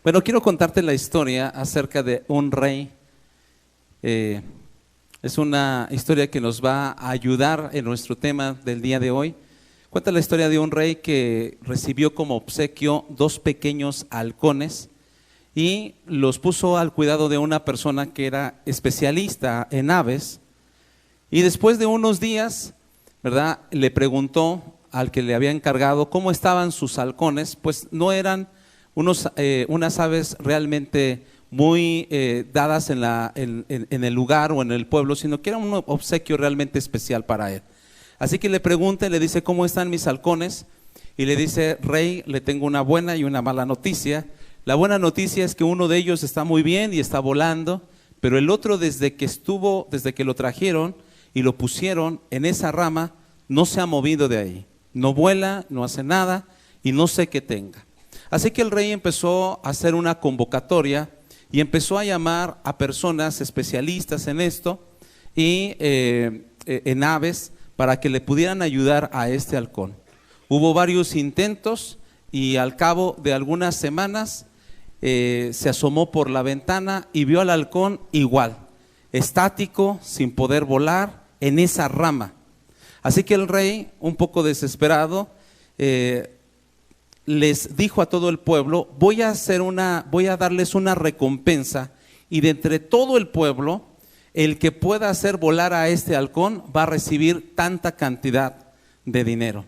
Bueno, quiero contarte la historia acerca de un rey. Es una historia que nos va a ayudar en nuestro tema del día de hoy. Cuenta la historia de un rey que recibió como obsequio 2 pequeños halcones y los puso al cuidado de una persona que era especialista en aves. Y después de unos días, ¿verdad?, le preguntó al que le había encargado cómo estaban sus halcones. Pues no eran unas aves realmente muy dadas en el lugar o en el pueblo, sino que era un obsequio realmente especial para él. Así que le pregunta y le dice: ¿cómo están mis halcones? Y le dice: rey, le tengo una buena y una mala noticia. La buena noticia es que uno de ellos está muy bien y está volando, pero el otro desde que lo trajeron y lo pusieron en esa rama, no se ha movido de ahí. No vuela, no hace nada y no sé qué tenga. Así que el rey empezó a hacer una convocatoria y empezó a llamar a personas especialistas en esto y en aves para que le pudieran ayudar a este halcón. Hubo varios intentos y al cabo de algunas semanas se asomó por la ventana y vio al halcón igual, estático, sin poder volar en esa rama. Así que el rey, un poco desesperado, les dijo a todo el pueblo: voy a darles una recompensa, y de entre todo el pueblo, el que pueda hacer volar a este halcón va a recibir tanta cantidad de dinero.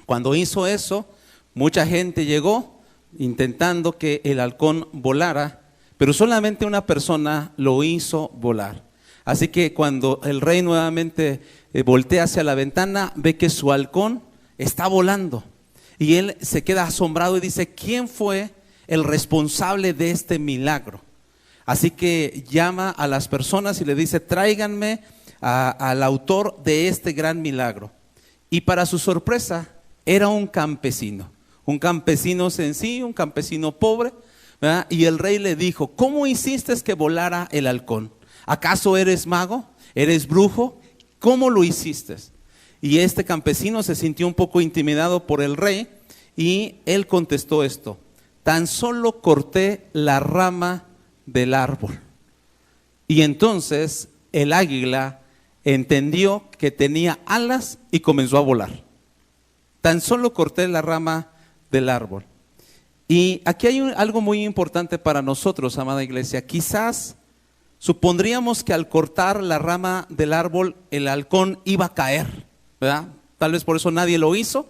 Cuando hizo eso, mucha gente llegó intentando que el halcón volara, pero solamente una persona lo hizo volar. Así que cuando el rey nuevamente voltea hacia la ventana, ve que su halcón está volando. Y él se queda asombrado y dice: ¿quién fue el responsable de este milagro? Así que llama a las personas y le dice: tráiganme al autor de este gran milagro. Y para su sorpresa, era un campesino sencillo, un campesino pobre, ¿verdad? Y el rey le dijo: ¿cómo hiciste que volara el halcón? ¿Acaso eres mago? ¿Eres brujo? ¿Cómo lo hiciste? Y este campesino se sintió un poco intimidado por el rey y él contestó esto: tan solo corté la rama del árbol. Y entonces el águila entendió que tenía alas y comenzó a volar. Tan solo corté la rama del árbol. Y aquí hay algo muy importante para nosotros, amada iglesia. Quizás supondríamos que al cortar la rama del árbol el halcón iba a caer, ¿verdad? Tal vez por eso nadie lo hizo,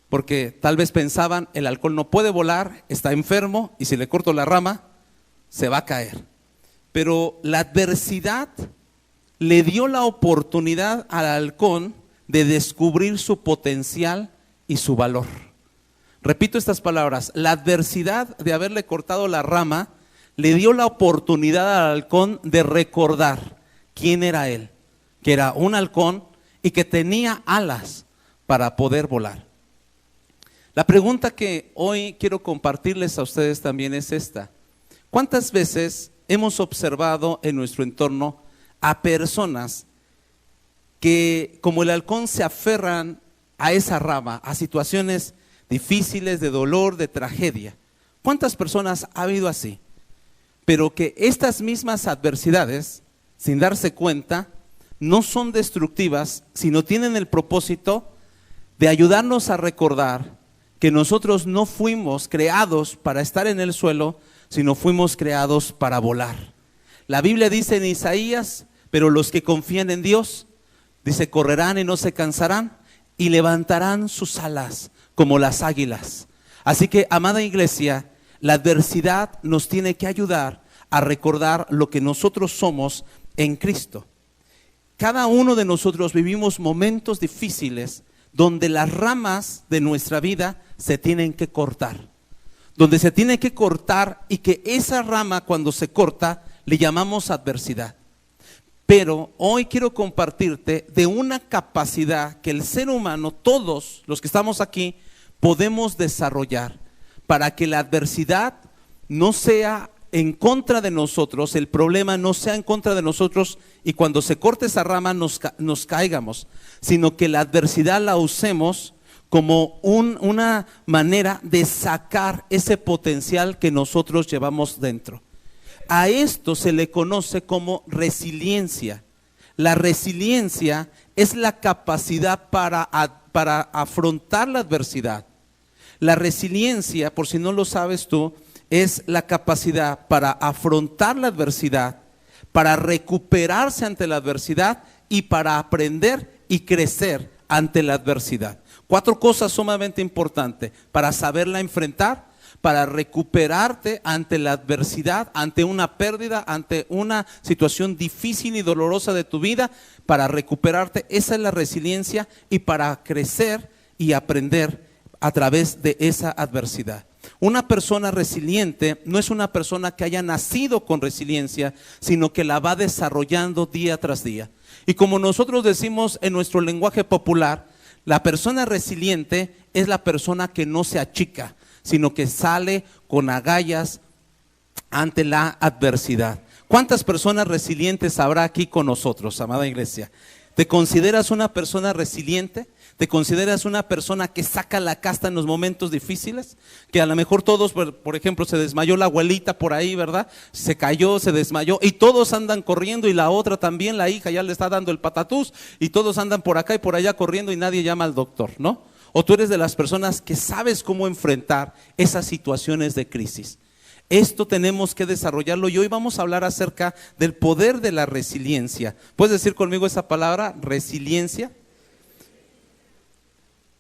porque tal vez pensaban: el halcón no puede volar, está enfermo, y si le corto la rama se va a caer. Pero la adversidad le dio la oportunidad al halcón de descubrir su potencial y su valor. Repito estas palabras: la adversidad de haberle cortado la rama le dio la oportunidad al halcón de recordar quién era él, que era un halcón y que tenía alas para poder volar. La pregunta que hoy quiero compartirles a ustedes también es esta: ¿cuántas veces hemos observado en nuestro entorno a personas que, como el halcón, se aferran a esa rama, a situaciones difíciles, de dolor, de tragedia? ¿Cuántas personas ha habido así? Pero que estas mismas adversidades, sin darse cuenta, no son destructivas, sino tienen el propósito de ayudarnos a recordar que nosotros no fuimos creados para estar en el suelo, sino fuimos creados para volar. La Biblia dice en Isaías: pero los que confían en Dios, dice, correrán y no se cansarán, y levantarán sus alas como las águilas. Así que, amada iglesia, la adversidad nos tiene que ayudar a recordar lo que nosotros somos en Cristo. Cada uno de nosotros vivimos momentos difíciles donde las ramas de nuestra vida se tienen que cortar. Donde se tiene que cortar, y que esa rama, cuando se corta, le llamamos adversidad. Pero hoy quiero compartirte de una capacidad que el ser humano, todos los que estamos aquí, podemos desarrollar para que la adversidad no sea en contra de nosotros, el problema no sea en contra de nosotros, y cuando se corte esa rama nos caigamos, sino que la adversidad la usemos como una manera de sacar ese potencial que nosotros llevamos dentro. A esto se le conoce como resiliencia. La resiliencia es la capacidad para afrontar la adversidad. La resiliencia, por si no lo sabes tú, es la capacidad para afrontar la adversidad, para recuperarse ante la adversidad y para aprender y crecer ante la adversidad. 4 cosas sumamente importantes para saberla enfrentar, para recuperarte ante la adversidad, ante una pérdida, ante una situación difícil y dolorosa de tu vida, para recuperarte. Esa es la resiliencia, y para crecer y aprender a través de esa adversidad. Una persona resiliente no es una persona que haya nacido con resiliencia, sino que la va desarrollando día tras día. Y como nosotros decimos en nuestro lenguaje popular, la persona resiliente es la persona que no se achica, sino que sale con agallas ante la adversidad. ¿Cuántas personas resilientes habrá aquí con nosotros, amada iglesia? ¿Te consideras una persona resiliente? ¿Te consideras una persona que saca la casta en los momentos difíciles? Que a lo mejor todos, por ejemplo, se desmayó la abuelita por ahí, ¿verdad? Se cayó, se desmayó, y todos andan corriendo, y la otra también, la hija ya le está dando el patatús, y todos andan por acá y por allá corriendo y nadie llama al doctor, ¿no? O tú eres de las personas que sabes cómo enfrentar esas situaciones de crisis. Esto tenemos que desarrollarlo, y hoy vamos a hablar acerca del poder de la resiliencia. ¿Puedes decir conmigo esa palabra, resiliencia?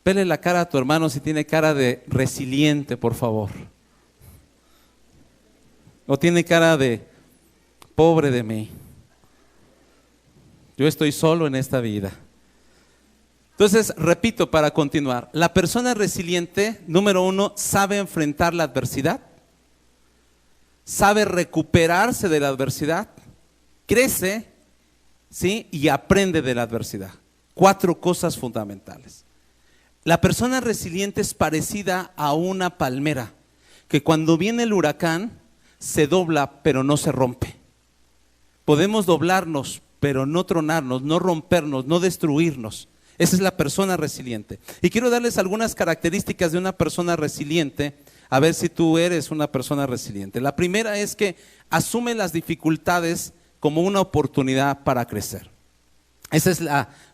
Vele la cara a tu hermano si tiene cara de resiliente, por favor. O tiene cara de pobre de mí. Yo estoy solo en esta vida. Entonces, repito para continuar. La persona resiliente, número 1, sabe enfrentar la adversidad, sabe recuperarse de la adversidad, crece, ¿sí? Y aprende de la adversidad. 4 cosas fundamentales. La persona resiliente es parecida a una palmera, que cuando viene el huracán se dobla pero no se rompe. Podemos doblarnos pero no tronarnos, no rompernos, no destruirnos. Esa es la persona resiliente. Y quiero darles algunas características de una persona resiliente, a ver si tú eres una persona resiliente. La primera es que asume las dificultades como una oportunidad para crecer. Esa es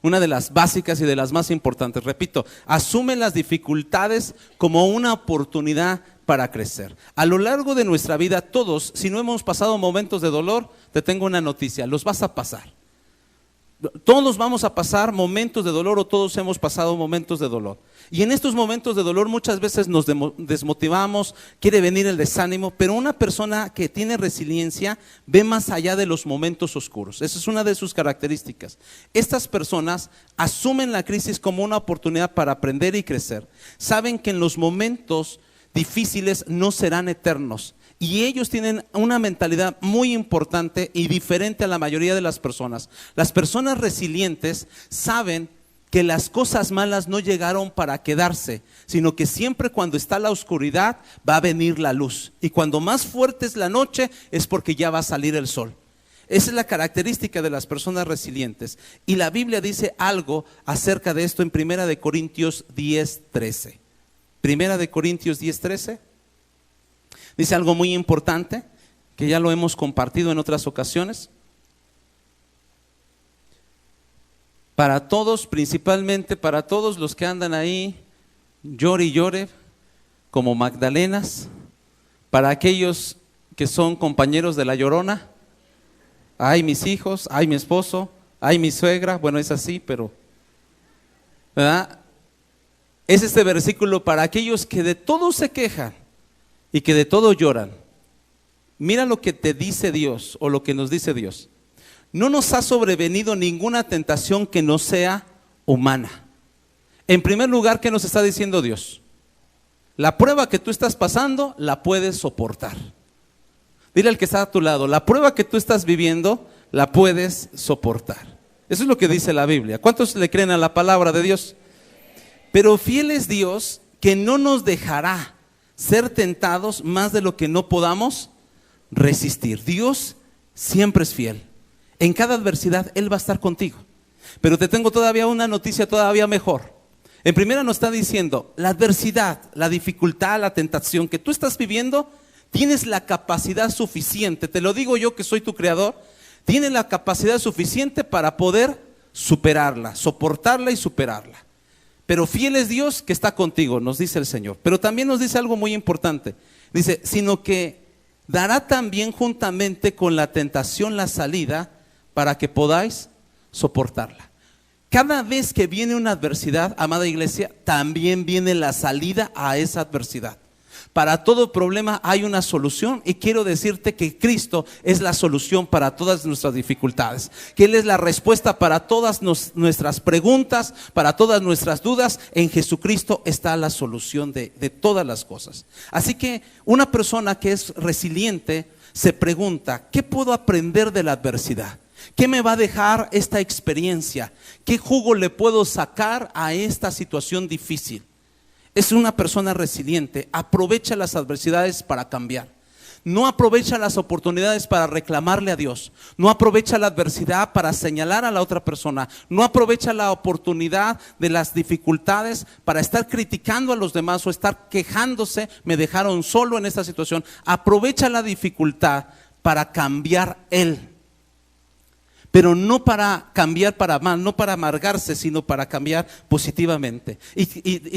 una de las básicas y de las más importantes. Repito, asume las dificultades como una oportunidad para crecer. A lo largo de nuestra vida, todos, si no hemos pasado momentos de dolor, te tengo una noticia, los vas a pasar. Todos vamos a pasar momentos de dolor, o todos hemos pasado momentos de dolor. Y en estos momentos de dolor muchas veces nos desmotivamos, quiere venir el desánimo, pero una persona que tiene resiliencia ve más allá de los momentos oscuros. Esa es una de sus características. Estas personas asumen la crisis como una oportunidad para aprender y crecer. Saben que en los momentos difíciles no serán eternos. Y ellos tienen una mentalidad muy importante y diferente a la mayoría de las personas. Las personas resilientes saben que las cosas malas no llegaron para quedarse, sino que siempre cuando está la oscuridad va a venir la luz. Y cuando más fuerte es la noche es porque ya va a salir el sol. Esa es la característica de las personas resilientes. Y la Biblia dice algo acerca de esto en 1 Corintios 10:13. 1 Corintios 10:13. Dice algo muy importante, que ya lo hemos compartido en otras ocasiones. Para todos, principalmente para todos los que andan ahí, llore y llore, como Magdalenas, para aquellos que son compañeros de la llorona, ay mis hijos, ay mi esposo, ay mi suegra, bueno es así, pero, ¿verdad? Es este versículo para aquellos que de todo se quejan y que de todo lloran. Mira lo que te dice Dios, o lo que nos dice Dios. No nos ha sobrevenido ninguna tentación que no sea humana. En primer lugar, ¿qué nos está diciendo Dios? La prueba que tú estás pasando, la puedes soportar. Dile al que está a tu lado, la prueba que tú estás viviendo, la puedes soportar. Eso es lo que dice la Biblia. ¿Cuántos le creen a la palabra de Dios? Pero fiel es Dios, que no nos dejará ser tentados más de lo que no podamos resistir. Dios siempre es fiel. En cada adversidad Él va a estar contigo. Pero te tengo todavía una noticia todavía mejor. En primera nos está diciendo, la adversidad, la dificultad, la tentación que tú estás viviendo, tienes la capacidad suficiente, te lo digo yo que soy tu creador, tienes la capacidad suficiente para poder superarla, soportarla y superarla. Pero fiel es Dios que está contigo, nos dice el Señor. Pero también nos dice algo muy importante. Dice, sino que dará también juntamente con la tentación la salida para que podáis soportarla. Cada vez que viene una adversidad, amada iglesia, también viene la salida a esa adversidad. Para todo problema hay una solución y quiero decirte que Cristo es la solución para todas nuestras dificultades, que Él es la respuesta para todas nuestras preguntas, para todas nuestras dudas. En Jesucristo está la solución de todas las cosas. Así que una persona que es resiliente se pregunta, ¿qué puedo aprender de la adversidad? ¿Qué me va a dejar esta experiencia? ¿Qué jugo le puedo sacar a esta situación difícil? Es una persona resiliente, aprovecha las adversidades para cambiar. No aprovecha las oportunidades para reclamarle a Dios. No aprovecha la adversidad para señalar a la otra persona. No aprovecha la oportunidad de las dificultades para estar criticando a los demás o estar quejándose, me dejaron solo en esta situación. Aprovecha la dificultad para cambiar él. Pero no para cambiar para mal, no para amargarse, sino para cambiar positivamente. Y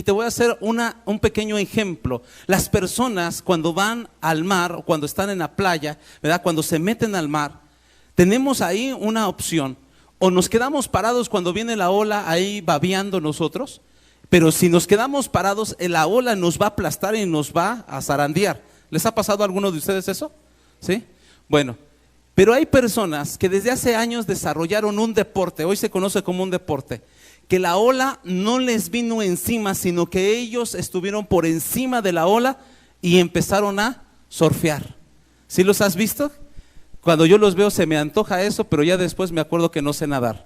te voy a hacer un pequeño ejemplo. Las personas cuando van al mar o cuando están en la playa, ¿verdad? Cuando se meten al mar, tenemos ahí una opción. O nos quedamos parados cuando viene la ola ahí babeando nosotros, pero si nos quedamos parados, la ola nos va a aplastar y nos va a zarandear. ¿Les ha pasado a alguno de ustedes eso? ¿Sí? Bueno. Pero hay personas que desde hace años desarrollaron un deporte, hoy se conoce como un deporte, que la ola no les vino encima, sino que ellos estuvieron por encima de la ola y empezaron a surfear. ¿Sí los has visto? Cuando yo los veo se me antoja eso, pero ya después me acuerdo que no sé nadar.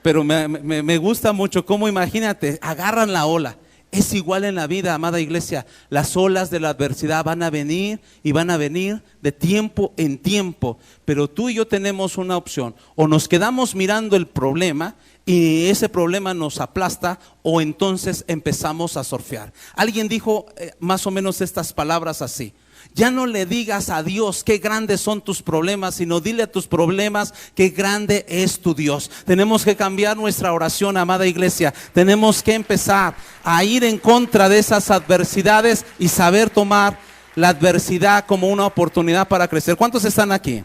Pero me gusta mucho cómo, imagínate, agarran la ola. Es igual en la vida, amada iglesia. Las olas de la adversidad van a venir y van a venir de tiempo en tiempo. Pero tú y yo tenemos una opción. O nos quedamos mirando el problema y ese problema nos aplasta, o entonces empezamos a surfear. Alguien dijo más o menos estas palabras así: ya no le digas a Dios qué grandes son tus problemas, sino dile a tus problemas qué grande es tu Dios. Tenemos que cambiar nuestra oración, amada iglesia. Tenemos que empezar a ir en contra de esas adversidades y saber tomar la adversidad como una oportunidad para crecer. ¿Cuántos están aquí?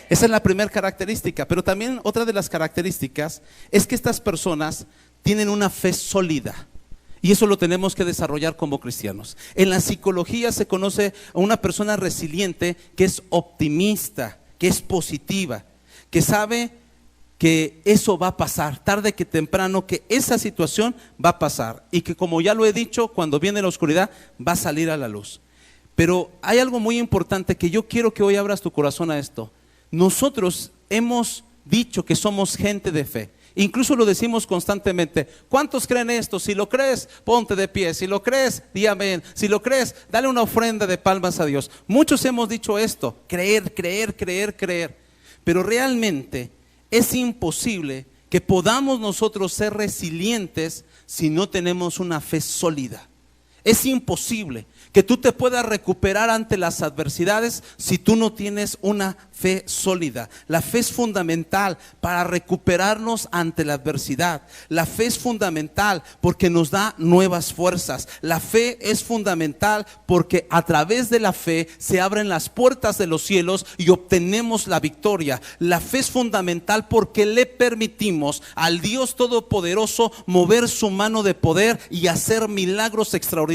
Esa es la primera característica. Pero también otra de las características es que estas personas tienen una fe sólida. Y eso lo tenemos que desarrollar como cristianos. En la psicología se conoce a una persona resiliente que es optimista, que es positiva, que sabe que eso va a pasar, tarde que temprano, que esa situación va a pasar. Y que, como ya lo he dicho, cuando viene la oscuridad va a salir a la luz. Pero hay algo muy importante que yo quiero que hoy abras tu corazón a esto. Nosotros hemos dicho que somos gente de fe. Incluso lo decimos constantemente. ¿Cuántos creen esto? Si lo crees, ponte de pie. Si lo crees, di amén. Si lo crees, dale una ofrenda de palmas a Dios. Muchos hemos dicho esto: creer, creer, creer, creer. Pero realmente es imposible que podamos nosotros ser resilientes si no tenemos una fe sólida. Es imposible que tú te puedas recuperar ante las adversidades si tú no tienes una fe sólida. La fe es fundamental para recuperarnos ante la adversidad. La fe es fundamental porque nos da nuevas fuerzas. La fe es fundamental porque a través de la fe se abren las puertas de los cielos y obtenemos la victoria. La fe es fundamental porque le permitimos al Dios Todopoderoso mover su mano de poder y hacer milagros extraordinarios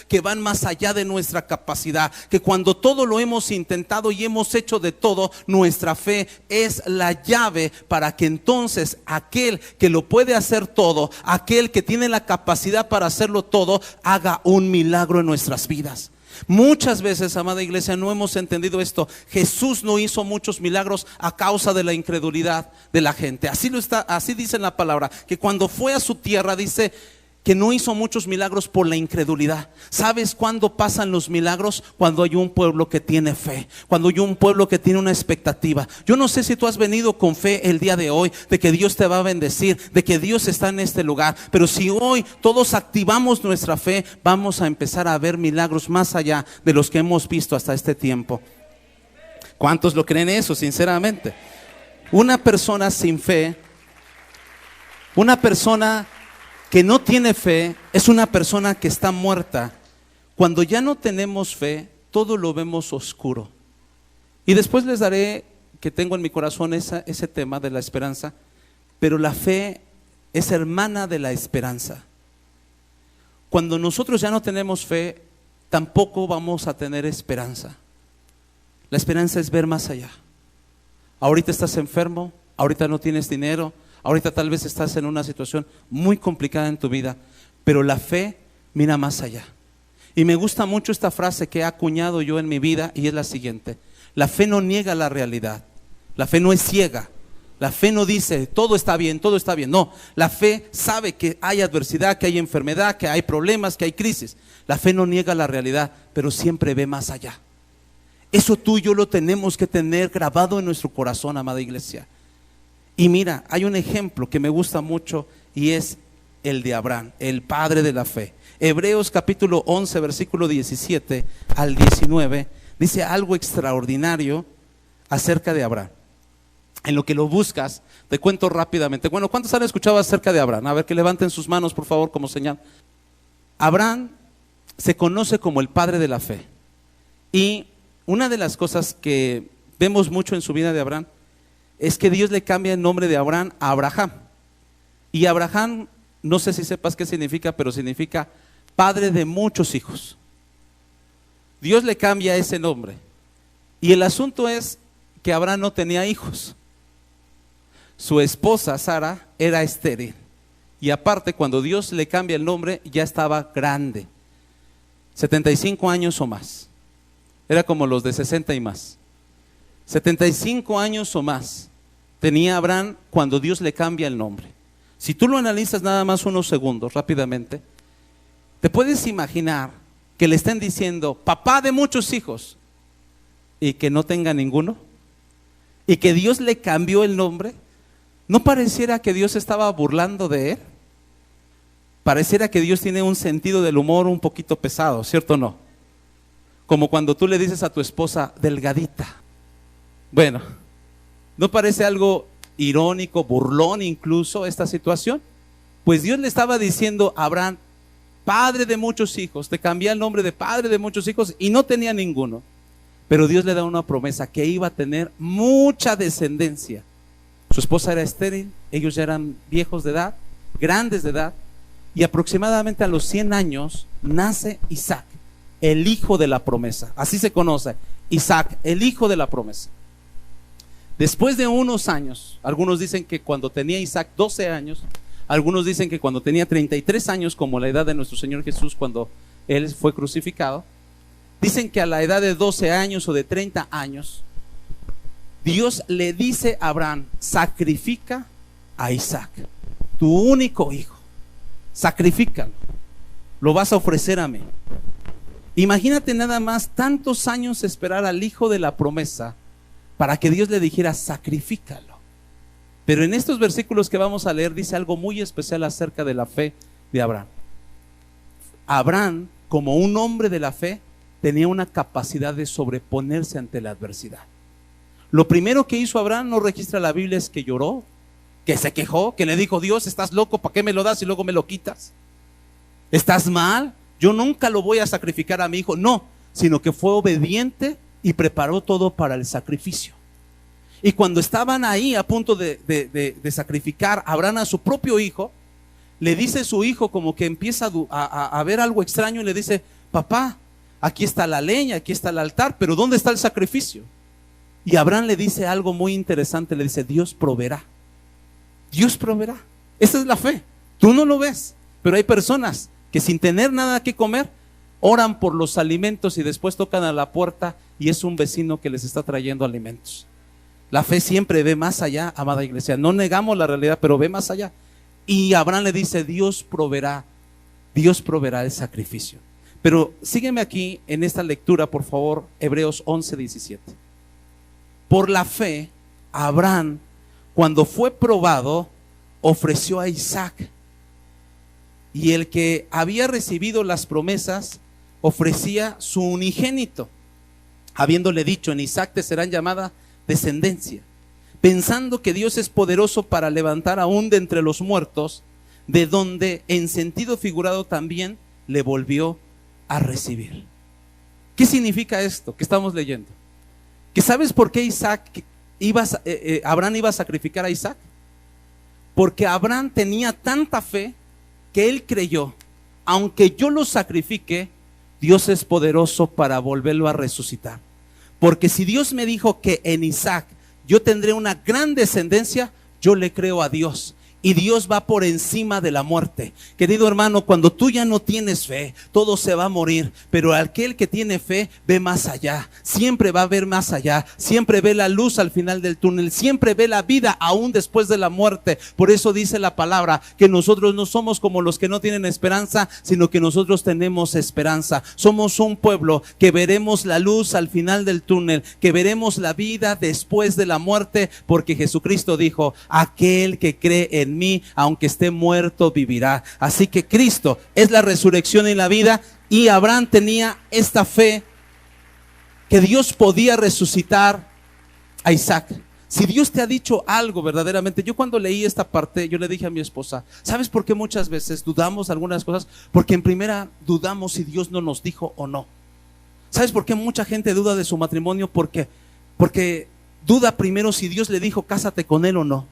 que van más allá de nuestra capacidad. Que cuando todo lo hemos intentado y hemos hecho de todo, nuestra fe es la llave para que entonces aquel que lo puede hacer todo, aquel que tiene la capacidad para hacerlo todo, haga un milagro en nuestras vidas. Muchas veces, amada iglesia, no hemos entendido esto. Jesús no hizo muchos milagros a causa de la incredulidad de la gente. Así dice en la palabra, que cuando fue a su tierra, dice que no hizo muchos milagros por la incredulidad. ¿Sabes cuándo pasan los milagros? Cuando hay un pueblo que tiene fe, cuando hay un pueblo que tiene una expectativa. Yo no sé si tú has venido con fe el día de hoy, de que Dios te va a bendecir, de que Dios está en este lugar, pero si hoy todos activamos nuestra fe, vamos a empezar a ver milagros más allá de los que hemos visto hasta este tiempo. ¿Cuántos lo creen eso, sinceramente? Una persona sin fe, una persona que no tiene fe, es una persona que está muerta. Cuando ya no tenemos fe, todo lo vemos oscuro. Y después les daré, que tengo en mi corazón ese tema de la esperanza, pero la fe es hermana de la esperanza. Cuando nosotros ya no tenemos fe, tampoco vamos a tener esperanza. La esperanza es ver más allá. Ahorita estás enfermo, ahorita no tienes dinero, ahorita tal vez estás en una situación muy complicada en tu vida, pero la fe mira más allá. Y me gusta mucho esta frase que he acuñado yo en mi vida, y es la siguiente: la fe no niega la realidad, la fe no es ciega, la fe no dice todo está bien, no, la fe sabe que hay adversidad, que hay enfermedad, que hay problemas, que hay crisis. La fe no niega la realidad, pero siempre ve más allá. Eso tú y yo lo tenemos que tener grabado en nuestro corazón, amada iglesia. Y mira, hay un ejemplo que me gusta mucho, y es el de Abraham, el padre de la fe. Hebreos capítulo 11, versículo 17 al 19, dice algo extraordinario acerca de Abraham. En lo que lo buscas, te cuento rápidamente. Bueno, ¿cuántos han escuchado acerca de Abraham? A ver, que levanten sus manos, por favor, como señal. Abraham se conoce como el padre de la fe. Y una de las cosas que vemos mucho en su vida de Abraham es que Dios le cambia el nombre de Abraham a Abraham. Y Abraham, no sé si sepas qué significa, pero significa padre de muchos hijos. Dios le cambia ese nombre. Y el asunto es que Abraham no tenía hijos. Su esposa Sara era estéril. Y aparte, cuando Dios le cambia el nombre, ya estaba grande, 75 años o más. Era como los de 60 y más. 75 años o más tenía Abraham cuando Dios le cambia el nombre. Si tú lo analizas nada más unos segundos, rápidamente, te puedes imaginar que le estén diciendo papá de muchos hijos y que no tenga ninguno, y que Dios le cambió el nombre. ¿No pareciera que Dios estaba burlando de él? Pareciera que Dios tiene un sentido del humor un poquito pesado, ¿cierto o no? Como cuando tú le dices a tu esposa delgadita. Bueno, ¿no parece algo irónico, burlón incluso esta situación? Pues Dios le estaba diciendo a Abraham, padre de muchos hijos, te cambié el nombre de padre de muchos hijos, y no tenía ninguno. Pero Dios le da una promesa que iba a tener mucha descendencia. Su esposa era estéril, ellos ya eran viejos de edad, grandes de edad, y aproximadamente a los 100 años nace Isaac, el hijo de la promesa. Así se conoce, Isaac, el hijo de la promesa. Después de unos años, algunos dicen que cuando tenía Isaac 12 años, algunos dicen que cuando tenía 33 años, como la edad de nuestro Señor Jesús cuando Él fue crucificado, dicen que a la edad de 12 años o de 30 años, Dios le dice a Abraham, sacrifica a Isaac, tu único hijo, sacrifícalo, lo vas a ofrecer a mí. Imagínate nada más tantos años esperar al hijo de la promesa para que Dios le dijera sacrifícalo. Pero en estos versículos que vamos a leer dice algo muy especial acerca de la fe de Abraham. Abraham, como un hombre de la fe, tenía una capacidad de sobreponerse ante la adversidad. Lo primero que hizo Abraham, no registra la Biblia, es que lloró, que se quejó, que le dijo, Dios, estás loco, ¿para qué me lo das y luego me lo quitas? ¿Estás mal? Yo nunca lo voy a sacrificar a mi hijo. No, sino que fue obediente y preparó todo para el sacrificio. Y cuando estaban ahí a punto de sacrificar Abraham a su propio hijo, le dice su hijo, como que empieza a ver algo extraño, y le dice, papá, aquí está la leña, aquí está el altar, pero ¿dónde está el sacrificio? Y Abraham le dice algo muy interesante, le dice, Dios proveerá. Dios proveerá. Esa es la fe. Tú no lo ves, pero hay personas que sin tener nada que comer, oran por los alimentos y después tocan a la puerta y es un vecino que les está trayendo alimentos. La fe siempre ve más allá, amada iglesia. No negamos la realidad, pero ve más allá. Y Abraham le dice, Dios proveerá Dios proveerá el sacrificio. Pero sígueme aquí en esta lectura, por favor, Hebreos 11:17. Por la fe, Abraham, cuando fue probado, ofreció a Isaac. Y el que había recibido las promesas ofrecía su unigénito, habiéndole dicho: en Isaac te serán llamada descendencia, pensando que Dios es poderoso para levantar aún de entre los muertos, de donde en sentido figurado también le volvió a recibir. ¿Qué significa esto que estamos leyendo? ¿Que sabes por qué Abraham iba a sacrificar a Isaac? Porque Abraham tenía tanta fe que él creyó: aunque yo lo sacrifique, Dios es poderoso para volverlo a resucitar. Porque si Dios me dijo que en Isaac yo tendré una gran descendencia, yo le creo a Dios. Y Dios va por encima de la muerte. Querido hermano, cuando tú ya no tienes fe, todo se va a morir. Pero aquel que tiene fe ve más allá. Siempre va a ver más allá. Siempre ve la luz al final del túnel. Siempre ve la vida aún después de la muerte. Por eso dice la palabra que nosotros no somos como los que no tienen esperanza, sino que nosotros tenemos esperanza. Somos un pueblo que veremos la luz al final del túnel, que veremos la vida después de la muerte, porque Jesucristo dijo: aquel que cree en mí, aunque esté muerto, vivirá. Así que Cristo es la resurrección y la vida, y Abraham tenía esta fe que Dios podía resucitar a Isaac. Si Dios te ha dicho algo verdaderamente, yo cuando leí esta parte, yo le dije a mi esposa: ¿sabes por qué muchas veces dudamos algunas cosas? Porque en primera dudamos si Dios no nos dijo o no. ¿Sabes por qué mucha gente duda de su matrimonio? Porque duda primero si Dios le dijo cásate con él o no.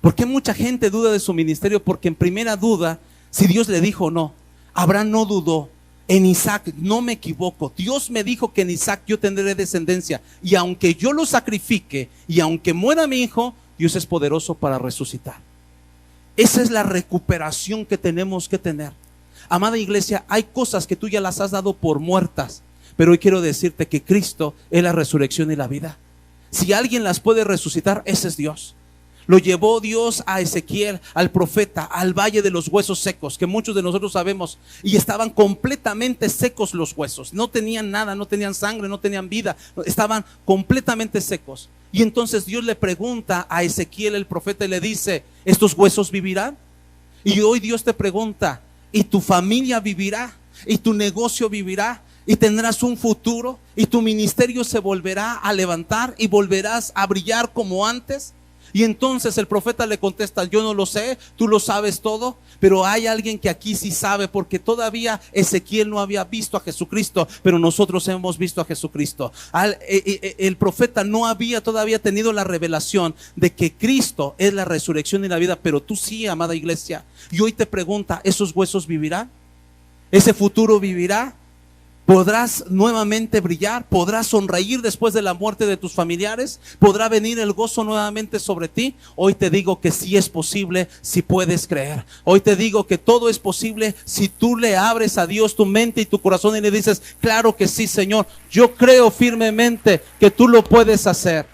¿Por qué mucha gente duda de su ministerio? Porque en primera duda si Dios le dijo o no. Abraham no dudó. En Isaac, no me equivoco, Dios me dijo que en Isaac yo tendré descendencia, y aunque yo lo sacrifique y aunque muera mi hijo, Dios es poderoso para resucitar. Esa es la recuperación que tenemos que tener. Amada iglesia, hay cosas que tú ya las has dado por muertas, pero hoy quiero decirte que Cristo es la resurrección y la vida. Si alguien las puede resucitar, ese es Dios. Lo llevó Dios a Ezequiel, al profeta, al valle de los huesos secos, que muchos de nosotros sabemos, y estaban completamente secos los huesos. No tenían nada, no tenían sangre, no tenían vida, estaban completamente secos. Y entonces Dios le pregunta a Ezequiel, el profeta, y le dice: ¿estos huesos vivirán? Y hoy Dios te pregunta: ¿y tu familia vivirá? ¿Y tu negocio vivirá? ¿Y tendrás un futuro? ¿Y tu ministerio se volverá a levantar y volverás a brillar como antes? Y entonces el profeta le contesta: yo no lo sé, tú lo sabes todo, pero hay alguien que aquí sí sabe, porque todavía Ezequiel no había visto a Jesucristo, pero nosotros hemos visto a Jesucristo. El profeta no había todavía tenido la revelación de que Cristo es la resurrección y la vida, pero tú sí, amada iglesia. Y hoy te pregunta: ¿esos huesos vivirán? ¿Ese futuro vivirá? ¿Podrás nuevamente brillar? ¿Podrás sonreír después de la muerte de tus familiares? ¿Podrá venir el gozo nuevamente sobre ti? Hoy te digo que sí es posible si puedes creer. Hoy te digo que todo es posible si tú le abres a Dios tu mente y tu corazón y le dices: claro que sí, Señor, yo creo firmemente que tú lo puedes hacer.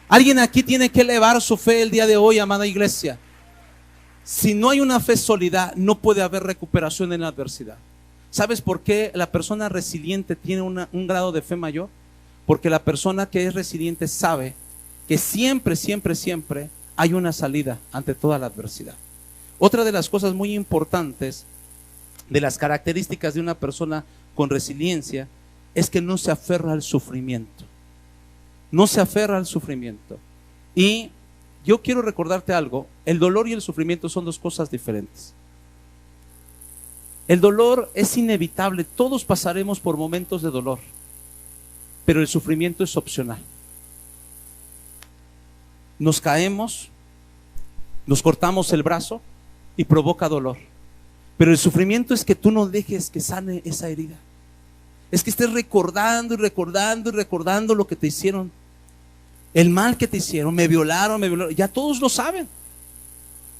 Alguien aquí tiene que elevar su fe el día de hoy, amada iglesia. Si no hay una fe sólida, no puede haber recuperación en la adversidad. ¿Sabes por qué la persona resiliente tiene un grado de fe mayor? Porque la persona que es resiliente sabe que siempre, siempre, siempre hay una salida ante toda la adversidad. Otra de las cosas muy importantes, de las características de una persona con resiliencia, es que no se aferra al sufrimiento. No se aferra al sufrimiento. Y yo quiero recordarte algo: el dolor y el sufrimiento son dos cosas diferentes. El dolor es inevitable, todos pasaremos por momentos de dolor, pero el sufrimiento es opcional. Nos caemos, nos cortamos el brazo y provoca dolor, pero el sufrimiento es que tú no dejes que sane esa herida. Es que estés recordando y recordando y recordando lo que te hicieron, el mal que te hicieron. Me violaron, ya todos lo saben.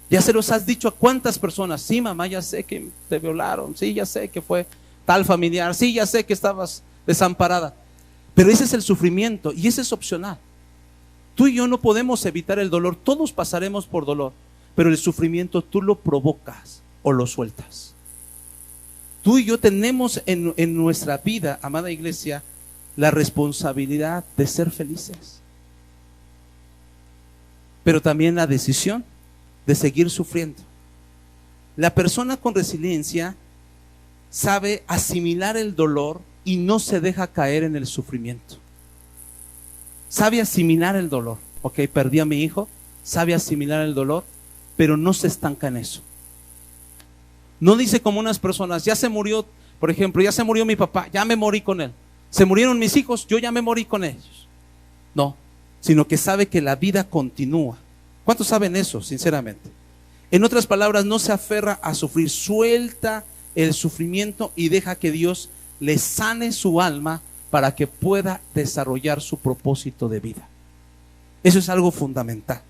Ya se los has dicho a cuántas personas: sí, mamá, ya sé que te violaron, sí, ya sé que fue tal familiar, sí, ya sé que estabas desamparada. Pero ese es el sufrimiento y ese es opcional. Tú y yo no podemos evitar el dolor, todos pasaremos por dolor, pero el sufrimiento tú lo provocas o lo sueltas. Tú y yo tenemos en nuestra vida, amada iglesia, la responsabilidad de ser felices, pero también la decisión de seguir sufriendo. La persona con resiliencia sabe asimilar el dolor y no se deja caer en el sufrimiento. Sabe asimilar el dolor. Ok, perdí a mi hijo, sabe asimilar el dolor, pero no se estanca en eso. No dice como unas personas, ya se murió, por ejemplo, ya se murió mi papá, ya me morí con él. Se murieron mis hijos, yo ya me morí con ellos. No, sino que sabe que la vida continúa. ¿Cuántos saben eso, sinceramente? En otras palabras, no se aferra a sufrir, suelta el sufrimiento y deja que Dios le sane su alma para que pueda desarrollar su propósito de vida. Eso es algo fundamental.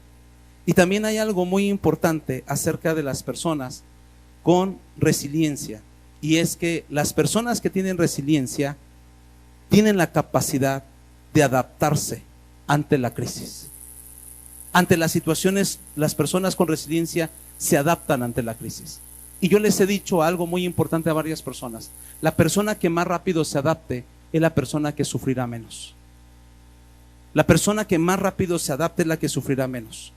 Y también hay algo muy importante acerca de las personas con resiliencia, y es que las personas que tienen resiliencia tienen la capacidad de adaptarse ante la crisis. Ante las situaciones, las personas con resiliencia se adaptan ante la crisis. Y yo les he dicho algo muy importante a varias personas: la persona que más rápido se adapte es la persona que sufrirá menos. La persona que más rápido se adapte es la que sufrirá menos.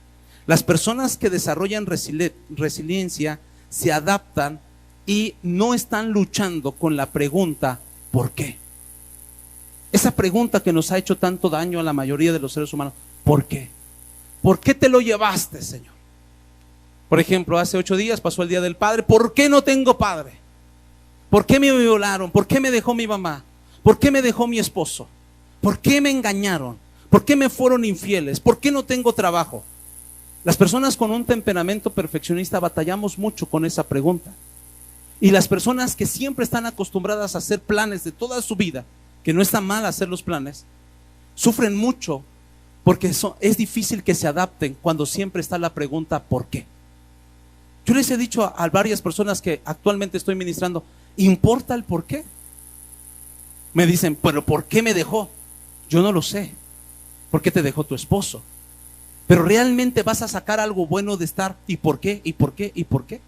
Las personas que desarrollan resiliencia se adaptan y no están luchando con la pregunta ¿por qué? Esa pregunta que nos ha hecho tanto daño a la mayoría de los seres humanos: ¿por qué? ¿Por qué te lo llevaste, Señor? Por ejemplo, hace 8 días pasó el Día del Padre. ¿Por qué no tengo padre? ¿Por qué me violaron? ¿Por qué me dejó mi mamá? ¿Por qué me dejó mi esposo? ¿Por qué me engañaron? ¿Por qué me fueron infieles? ¿Por qué no tengo trabajo? Las personas con un temperamento perfeccionista batallamos mucho con esa pregunta. Y las personas que siempre están acostumbradas a hacer planes de toda su vida, que no está mal hacer los planes, sufren mucho porque es difícil que se adapten cuando siempre está la pregunta ¿por qué? Yo les he dicho a varias personas que actualmente estoy ministrando: ¿importa el por qué? Me dicen, pero ¿por qué me dejó? Yo no lo sé. ¿Por qué te dejó tu esposo? Pero realmente vas a sacar algo bueno de estar ¿y por qué? ¿Y por qué? ¿Y por qué?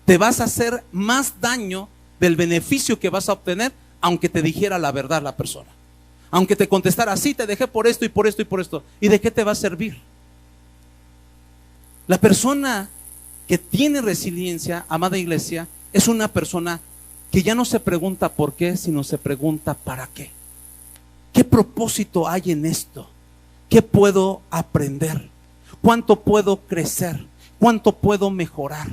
Te vas a hacer más daño del beneficio que vas a obtener, aunque te dijera la verdad la persona. Aunque te contestara, sí, te dejé por esto y por esto y por esto. ¿Y de qué te va a servir? La persona que tiene resiliencia, amada iglesia, es una persona que ya no se pregunta por qué, sino se pregunta para qué. ¿Qué propósito hay en esto? ¿Qué puedo aprender? ¿Cuánto puedo crecer? ¿Cuánto puedo mejorar?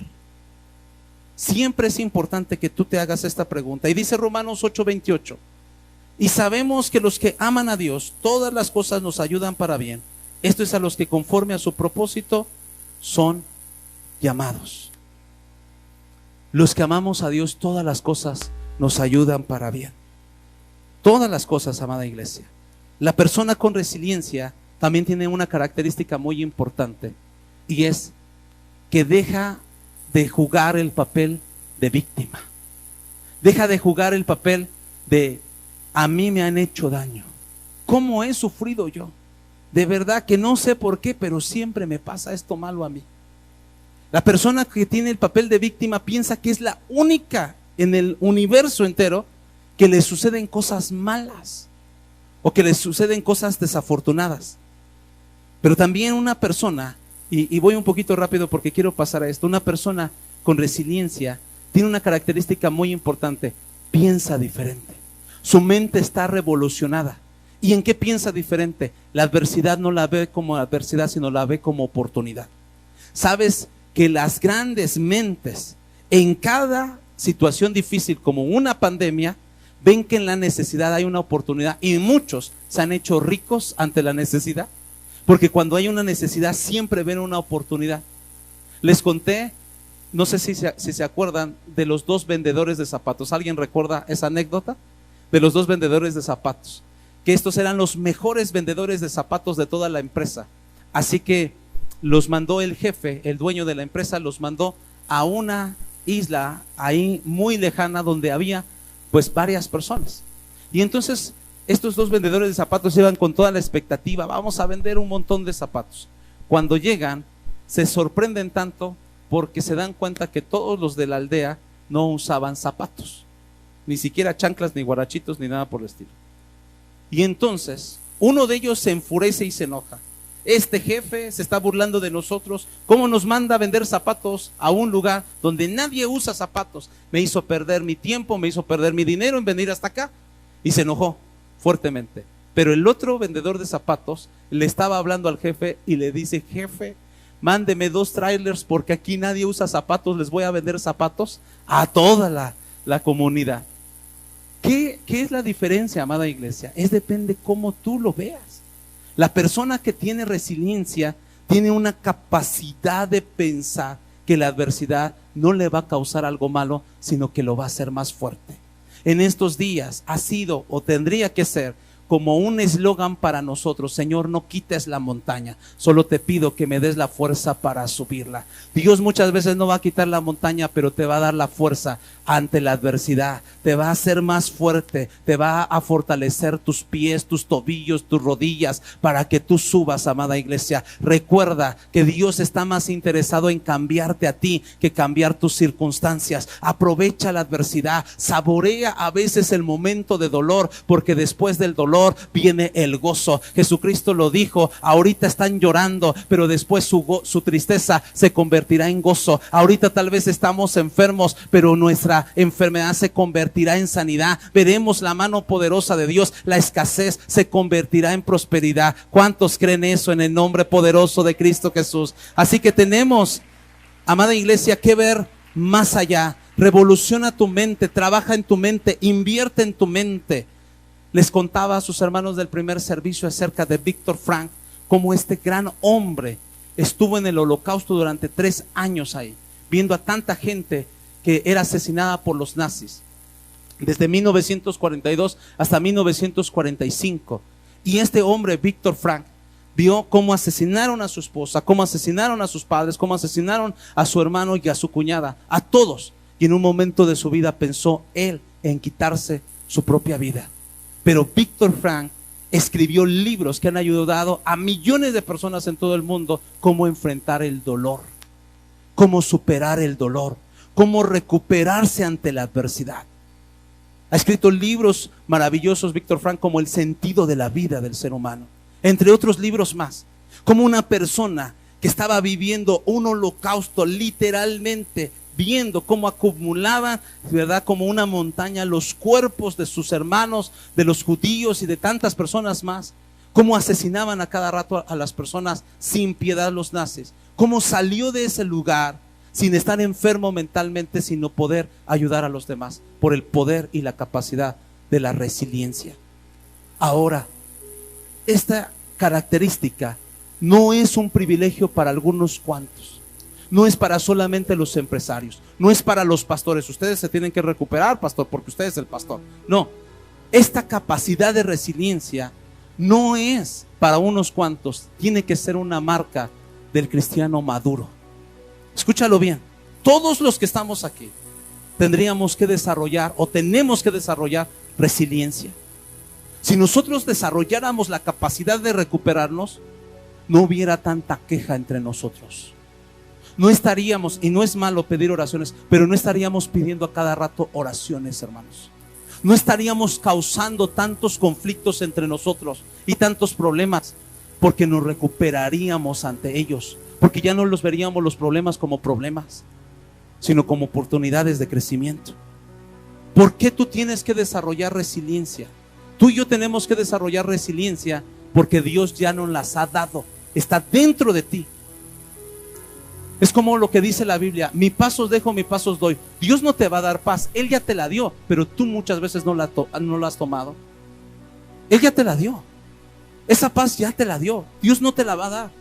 Siempre es importante que tú te hagas esta pregunta. Y dice Romanos 8:28: y sabemos que los que aman a Dios, todas las cosas nos ayudan para bien. Esto es a los que conforme a su propósito son llamados. Los que amamos a Dios, todas las cosas nos ayudan para bien. Todas las cosas, amada iglesia. La persona con resiliencia también tiene una característica muy importante, y es que deja de jugar el papel de víctima. Deja de jugar el papel de a mí me han hecho daño. ¿Cómo he sufrido yo? De verdad que no sé por qué, pero siempre me pasa esto malo a mí. La persona que tiene el papel de víctima piensa que es la única en el universo entero que le suceden cosas malas o que le suceden cosas desafortunadas. Pero también una persona, y voy un poquito rápido porque quiero pasar a esto, una persona con resiliencia tiene una característica muy importante: piensa diferente. Su mente está revolucionada. ¿Y en qué piensa diferente? La adversidad no la ve como adversidad, sino la ve como oportunidad. ¿Sabes que las grandes mentes en cada situación difícil, como una pandemia, ven que en la necesidad hay una oportunidad? Y muchos se han hecho ricos ante la necesidad, porque cuando hay una necesidad siempre ven una oportunidad. Les conté, no sé si se acuerdan, de los 2 vendedores de zapatos. ¿Alguien recuerda esa anécdota? De los 2 vendedores de zapatos, que estos eran los mejores vendedores de zapatos de toda la empresa. Así que los mandó el jefe, el dueño de la empresa, los mandó a una isla ahí muy lejana donde había pues varias personas. Y entonces estos 2 vendedores de zapatos iban con toda la expectativa: vamos a vender un montón de zapatos. Cuando llegan, se sorprenden tanto porque se dan cuenta que todos los de la aldea no usaban zapatos, ni siquiera chanclas, ni guarachitos, ni nada por el estilo. Y entonces uno de ellos se enfurece y se enoja. Este jefe se está burlando de nosotros. ¿Cómo nos manda a vender zapatos a un lugar donde nadie usa zapatos? Me hizo perder mi tiempo, me hizo perder mi dinero en venir hasta acá. Y se enojó fuertemente. Pero el otro vendedor de zapatos le estaba hablando al jefe y le dice: jefe, mándeme 2 trailers porque aquí nadie usa zapatos, les voy a vender zapatos a toda la comunidad. ¿Qué es la diferencia, amada iglesia? Depende cómo tú lo veas. La persona que tiene resiliencia tiene una capacidad de pensar que la adversidad no le va a causar algo malo, sino que lo va a hacer más fuerte. En estos días ha sido o tendría que ser como un eslogan para nosotros: Señor, no quites la montaña, solo te pido que me des la fuerza para subirla. Dios muchas veces no va a quitar la montaña, pero te va a dar la fuerza ante la adversidad, te va a hacer más fuerte, te va a fortalecer tus pies, tus tobillos, tus rodillas, para que tú subas, amada iglesia. Recuerda que Dios está más interesado en cambiarte a ti que cambiar tus circunstancias. Aprovecha la adversidad, saborea a veces el momento de dolor, porque después del dolor viene el gozo. Jesucristo lo dijo: ahorita están llorando, pero después su tristeza se convertirá en gozo. Ahorita tal vez estamos enfermos, pero nuestra enfermedad se convertirá en sanidad. Veremos la mano poderosa de Dios. La escasez se convertirá en prosperidad. ¿Cuántos creen eso en el nombre poderoso de Cristo Jesús? Así que tenemos, amada iglesia, que ver más allá. Revoluciona tu mente, trabaja en tu mente, invierte en tu mente. Les contaba a sus hermanos del primer servicio acerca de Víctor Frank, cómo este gran hombre estuvo en el holocausto durante 3 años ahí, viendo a tanta gente que era asesinada por los nazis, desde 1942 hasta 1945. Y este hombre, Víctor Frank, vio cómo asesinaron a su esposa, cómo asesinaron a sus padres, cómo asesinaron a su hermano y a su cuñada, a todos. Y en un momento de su vida pensó él en quitarse su propia vida. Pero Víctor Frank escribió libros que han ayudado a millones de personas en todo el mundo cómo enfrentar el dolor, cómo superar el dolor, cómo recuperarse ante la adversidad. Ha escrito libros maravillosos, Víctor Frank, como El sentido de la vida del ser humano, entre otros libros más. Como una persona que estaba viviendo un holocausto, literalmente viendo cómo acumulaban, ¿verdad?, como una montaña los cuerpos de sus hermanos, de los judíos y de tantas personas más. Cómo asesinaban a cada rato a las personas sin piedad los nazis. Cómo salió de ese lugar sin estar enfermo mentalmente, sino poder ayudar a los demás por el poder y la capacidad de la resiliencia. Ahora, esta característica no es un privilegio para algunos cuantos. No es para solamente los empresarios, no es para los pastores. Ustedes se tienen que recuperar, pastor, porque usted es el pastor. No, esta capacidad de resiliencia no es para unos cuantos, tiene que ser una marca del cristiano maduro. Escúchalo bien, todos los que estamos aquí tendríamos que desarrollar o tenemos que desarrollar resiliencia. Si nosotros desarrolláramos la capacidad de recuperarnos, no hubiera tanta queja entre nosotros. No estaríamos, y no es malo pedir oraciones, pero no estaríamos pidiendo a cada rato oraciones, hermanos. No estaríamos causando tantos conflictos entre nosotros y tantos problemas, porque nos recuperaríamos ante ellos, porque ya no los veríamos los problemas como problemas, sino como oportunidades de crecimiento. ¿Por qué tú tienes que desarrollar resiliencia? Tú y yo tenemos que desarrollar resiliencia porque Dios ya nos las ha dado, está dentro de ti. Es como lo que dice la Biblia: mi paz os dejo, mi paz os doy. Dios no te va a dar paz, Él ya te la dio, pero tú muchas veces no la has tomado. Él ya te la dio, esa paz ya te la dio, Dios no te la va a dar.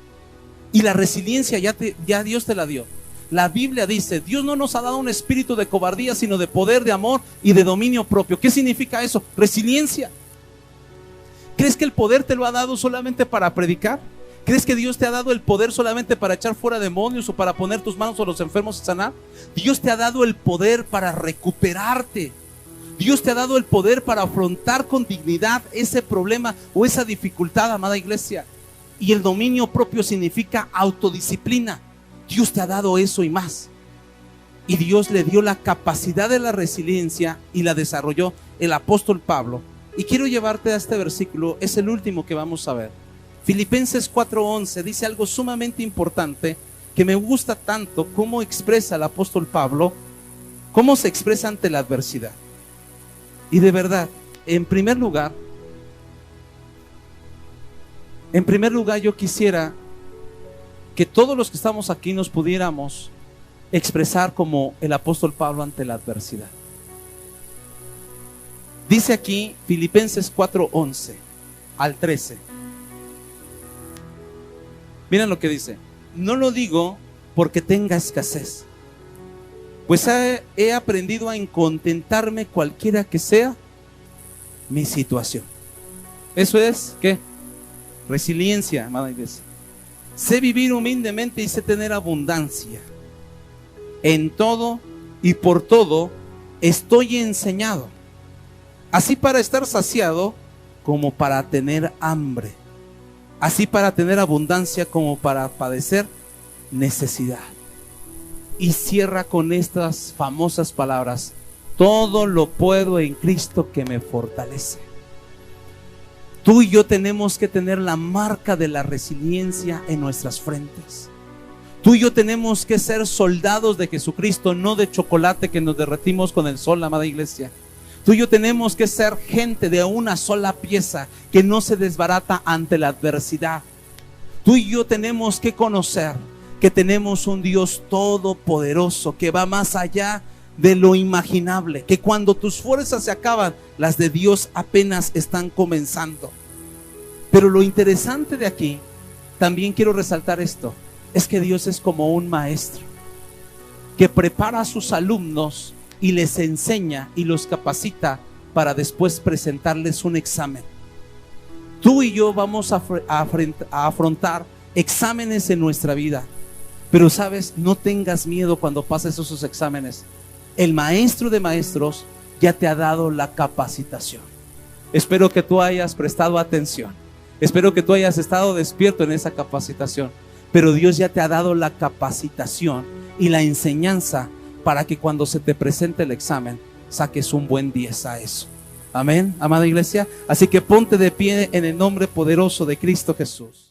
Y la resiliencia ya Dios te la dio. La Biblia dice: Dios no nos ha dado un espíritu de cobardía, sino de poder, de amor y de dominio propio. ¿Qué significa eso? Resiliencia. ¿Crees que el poder te lo ha dado solamente para predicar? ¿Crees que Dios te ha dado el poder solamente para echar fuera demonios o para poner tus manos a los enfermos y sanar? Dios te ha dado el poder para recuperarte. Dios te ha dado el poder para afrontar con dignidad ese problema o esa dificultad, amada iglesia. Y el dominio propio significa autodisciplina. Dios te ha dado eso y más. y Dios le dio la capacidad de la resiliencia y la desarrolló el apóstol Pablo. Y quiero llevarte a este versículo, es el último que vamos a ver. Filipenses 4:11 dice algo sumamente importante que me gusta tanto cómo expresa el apóstol Pablo, cómo se expresa ante la adversidad. Y de verdad, en primer lugar yo quisiera que todos los que estamos aquí nos pudiéramos expresar como el apóstol Pablo ante la adversidad. Dice aquí Filipenses 4:11 al 13. Miren lo que dice: no lo digo porque tenga escasez, pues he aprendido a contentarme cualquiera que sea mi situación. Eso es, ¿qué? Resiliencia, amada iglesia. Sé vivir humildemente y sé tener abundancia. En todo y por todo estoy enseñado, así para estar saciado como para tener hambre, así para tener abundancia como para padecer necesidad. Y cierra con estas famosas palabras: todo lo puedo en Cristo que me fortalece. Tú y yo tenemos que tener la marca de la resiliencia en nuestras frentes. Tú y yo tenemos que ser soldados de Jesucristo, no de chocolate que nos derretimos con el sol, amada iglesia. Tú y yo tenemos que ser gente de una sola pieza que no se desbarata ante la adversidad. Tú y yo tenemos que conocer que tenemos un Dios todopoderoso que va más allá de lo imaginable, que cuando tus fuerzas se acaban, las de Dios apenas están comenzando. Pero lo interesante de aquí, también quiero resaltar esto, es que Dios es como un maestro que prepara a sus alumnos y les enseña y los capacita para después presentarles un examen. Tú y yo vamos a afrontar exámenes en nuestra vida, pero sabes, no tengas miedo cuando pases esos exámenes. El maestro de maestros ya te ha dado la capacitación. Espero que tú hayas prestado atención. Espero que tú hayas estado despierto en esa capacitación. Pero Dios ya te ha dado la capacitación y la enseñanza para que cuando se te presente el examen, saques un buen 10 a eso. Amén, amada iglesia. Así que ponte de pie en el nombre poderoso de Cristo Jesús.